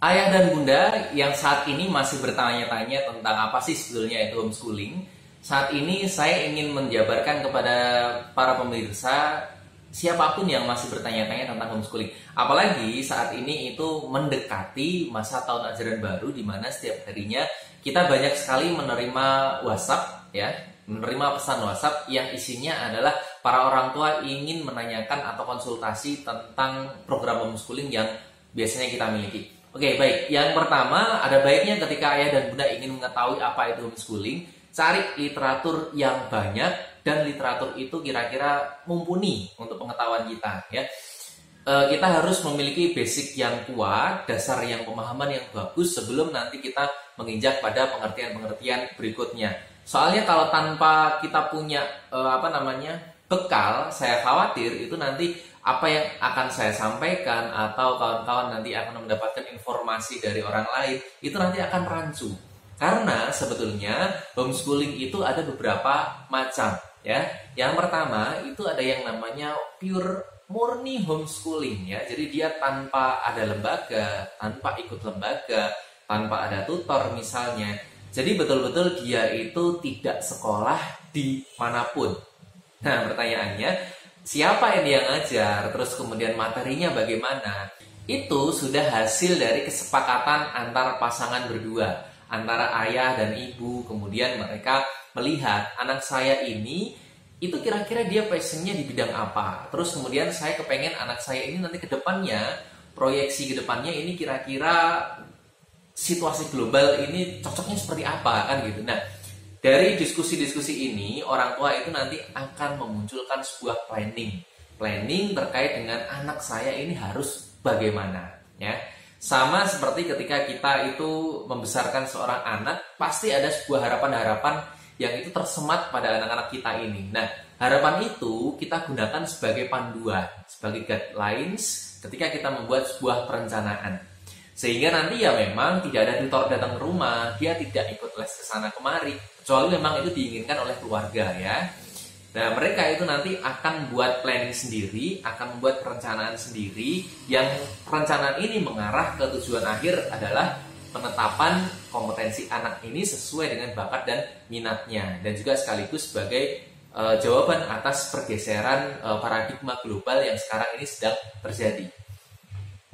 Ayah dan bunda yang saat ini masih bertanya-tanya tentang apa sih sebetulnya itu homeschooling, saat ini saya ingin menjabarkan kepada para pemirsa siapapun yang masih bertanya-tanya tentang homeschooling. Apalagi saat ini itu mendekati masa tahun ajaran baru di mana setiap harinya kita banyak sekali menerima WhatsApp ya, menerima pesan WhatsApp yang isinya adalah para orang tua ingin menanyakan atau konsultasi tentang program homeschooling yang biasanya kita miliki. Oke, baik. Yang pertama, ada baiknya ketika ayah dan bunda ingin mengetahui apa itu homeschooling, cari literatur yang banyak dan literatur itu kira-kira mumpuni untuk pengetahuan kita. Ya, kita harus memiliki basic yang kuat, dasar yang pemahaman yang bagus sebelum nanti kita menginjak pada pengertian-pengertian berikutnya. Soalnya kalau tanpa kita punya bekal, saya khawatir itu nanti apa yang akan saya sampaikan atau kawan-kawan nanti akan mendapatkan informasi dari orang lain itu nanti akan rancu. Karena sebetulnya homeschooling itu ada beberapa macam ya. Yang pertama itu ada yang namanya pure murni homeschooling ya. Jadi dia tanpa ada lembaga, tanpa ikut lembaga, tanpa ada tutor misalnya. Jadi betul-betul dia itu tidak sekolah di manapun. Nah, pertanyaannya, siapa yang dia ngajar, terus kemudian materinya bagaimana? Itu sudah hasil dari kesepakatan antara pasangan berdua, antara ayah dan ibu. Kemudian mereka melihat anak saya ini, itu kira-kira dia passionnya di bidang apa. Terus kemudian saya kepengen anak saya ini nanti ke depannya, proyeksi ke depannya ini kira-kira situasi global ini cocoknya seperti apa kan gitu. Nah, dari diskusi-diskusi ini, orang tua itu nanti akan memunculkan sebuah planning terkait dengan anak saya ini harus bagaimana, ya. Sama seperti ketika kita itu membesarkan seorang anak, pasti ada sebuah harapan-harapan yang itu tersemat pada anak-anak kita ini. Nah, harapan itu kita gunakan sebagai panduan, sebagai guidelines ketika kita membuat sebuah perencanaan. Sehingga nanti ya memang tidak ada tutor datang ke rumah, dia tidak ikut les ke sana kemari, kecuali memang itu diinginkan oleh keluarga ya. Nah, mereka itu nanti akan buat planning sendiri, akan membuat perencanaan sendiri, yang perencanaan ini mengarah ke tujuan akhir adalah penetapan kompetensi anak ini sesuai dengan bakat dan minatnya, dan juga sekaligus sebagai jawaban atas pergeseran paradigma global yang sekarang ini sedang terjadi.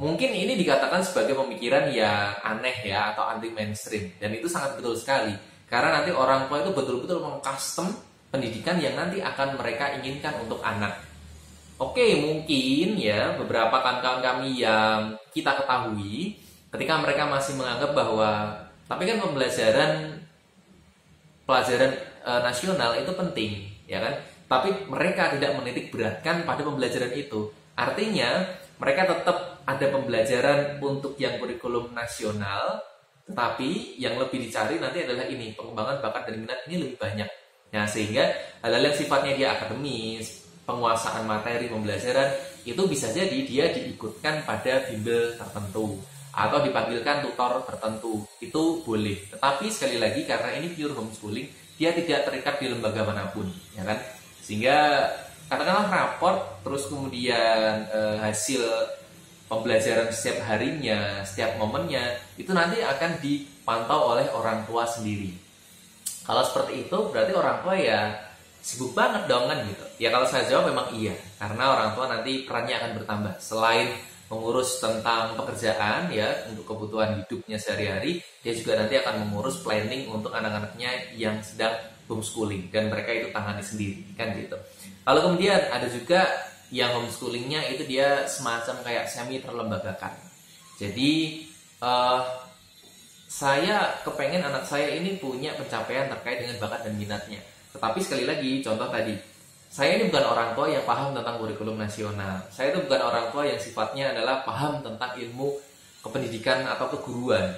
Mungkin ini dikatakan sebagai pemikiran yang aneh ya, atau anti mainstream, dan itu sangat betul sekali. Karena nanti orang tua itu betul-betul mengcustom pendidikan yang nanti akan mereka inginkan untuk anak. Oke, mungkin ya beberapa kawan-kawan kami yang kita ketahui ketika mereka masih menganggap bahwa tapi kan pelajaran nasional itu penting, ya kan? Tapi mereka tidak menitik beratkan pada pembelajaran itu. Artinya mereka tetap ada pembelajaran untuk yang kurikulum nasional, tetapi yang lebih dicari nanti adalah ini, pengembangan bakat dan minat ini lebih banyak. Nah, sehingga hal-hal yang sifatnya dia akademis, penguasaan materi pembelajaran, itu bisa jadi dia diikutkan pada bimbel tertentu atau dipanggilkan tutor tertentu, itu boleh. Tetapi sekali lagi karena ini pure homeschooling, dia tidak terikat di lembaga manapun, ya kan? Sehingga katakanlah raport, terus kemudian hasil pembelajaran setiap harinya, setiap momennya, itu nanti akan dipantau oleh orang tua sendiri. Kalau seperti itu, berarti orang tua ya sibuk banget dong kan gitu. Ya kalau saya jawab memang iya, karena orang tua nanti perannya akan bertambah. Selain mengurus tentang pekerjaan ya, untuk kebutuhan hidupnya sehari-hari, dia juga nanti akan mengurus planning untuk anak-anaknya yang sedang homeschooling, dan mereka itu tangani sendiri, kan gitu. Lalu kemudian ada juga yang homeschoolingnya itu dia semacam kayak semi terlembagakan. Jadi saya kepengen anak saya ini punya pencapaian terkait dengan bakat dan minatnya. Tetapi sekali lagi contoh tadi, saya ini bukan orang tua yang paham tentang kurikulum nasional. Saya itu bukan orang tua yang sifatnya adalah paham tentang ilmu kependidikan atau keguruan.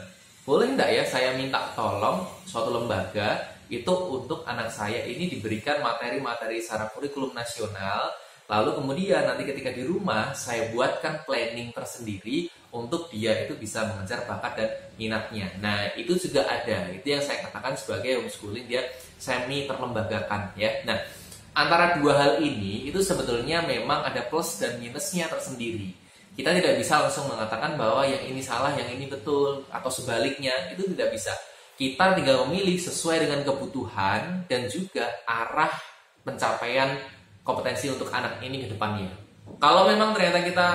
Boleh enggak ya saya minta tolong suatu lembaga itu untuk anak saya ini diberikan materi-materi secara kurikulum nasional. Lalu kemudian nanti ketika di rumah saya buatkan planning tersendiri untuk dia itu bisa mengejar bakat dan minatnya. Nah, itu juga ada. Itu yang saya katakan sebagai homeschooling, dia semi terlembagakan ya. Nah, antara dua hal ini itu sebetulnya memang ada plus dan minusnya tersendiri. Kita tidak bisa langsung mengatakan bahwa yang ini salah, yang ini betul, atau sebaliknya, itu tidak bisa. Kita tinggal memilih sesuai dengan kebutuhan dan juga arah pencapaian kompetensi untuk anak ini ke depannya. Kalau memang ternyata kita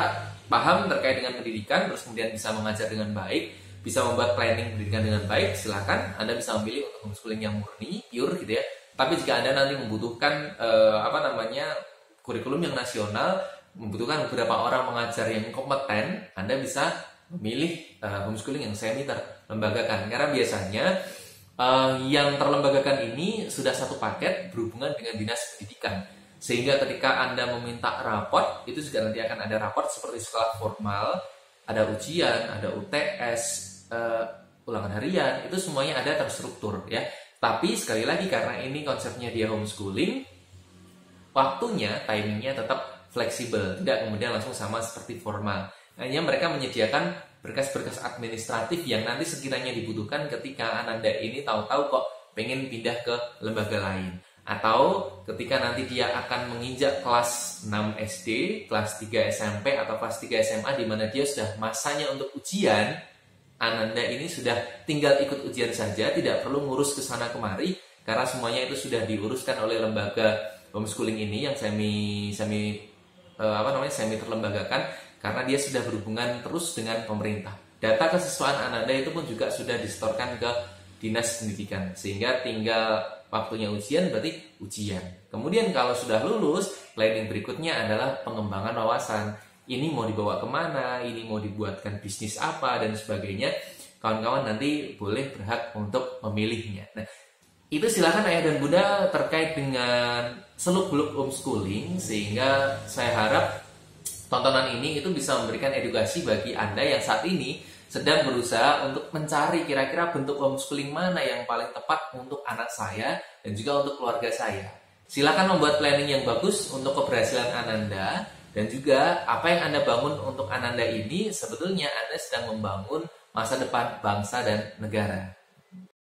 paham terkait dengan pendidikan, terus kemudian bisa mengajar dengan baik, bisa membuat planning pendidikan dengan baik, silakan Anda bisa memilih untuk homeschooling yang murni, pure gitu ya. Tapi jika Anda nanti membutuhkan kurikulum yang nasional, membutuhkan beberapa orang mengajar yang kompeten, Anda bisa memilih homeschooling yang semi terlembagakan. Karena biasanya yang terlembagakan ini sudah satu paket berhubungan dengan dinas pendidikan. Sehingga ketika Anda meminta raport, itu juga nanti akan ada raport seperti sekolah formal, ada ujian, ada UTS, ulangan harian, itu semuanya ada terstruktur ya. Tapi sekali lagi karena ini konsepnya dia homeschooling, waktunya, timingnya tetap fleksibel, tidak kemudian langsung sama seperti formal. Hanya mereka menyediakan berkas-berkas administratif yang nanti sekiranya dibutuhkan ketika Ananda ini tahu-tahu kok pengen pindah ke lembaga lain. Atau ketika nanti dia akan menginjak kelas 6 SD, kelas 3 SMP, atau kelas 3 SMA di mana dia sudah masanya untuk ujian, Ananda ini sudah tinggal ikut ujian saja, tidak perlu ngurus ke sana kemari, karena semuanya itu sudah diuruskan oleh lembaga homeschooling ini yang semi terlembagakan, karena dia sudah berhubungan terus dengan pemerintah. Data kesesuaian Ananda itu pun juga sudah disetorkan ke dinas pendidikan, sehingga tinggal waktunya ujian berarti ujian. Kemudian kalau sudah lulus, planning berikutnya adalah pengembangan wawasan. Ini mau dibawa kemana, ini mau dibuatkan bisnis apa, dan sebagainya. Kawan-kawan nanti boleh berhak untuk memilihnya. Nah, itu silakan ayah dan bunda terkait dengan seluk-beluk homeschooling, sehingga saya harap tontonan ini itu bisa memberikan edukasi bagi Anda yang saat ini sedang berusaha untuk mencari kira-kira bentuk homeschooling mana yang paling tepat untuk anak saya dan juga untuk keluarga saya. Silakan membuat planning yang bagus untuk keberhasilan Ananda, dan juga apa yang Anda bangun untuk Ananda ini sebetulnya Anda sedang membangun masa depan bangsa dan negara.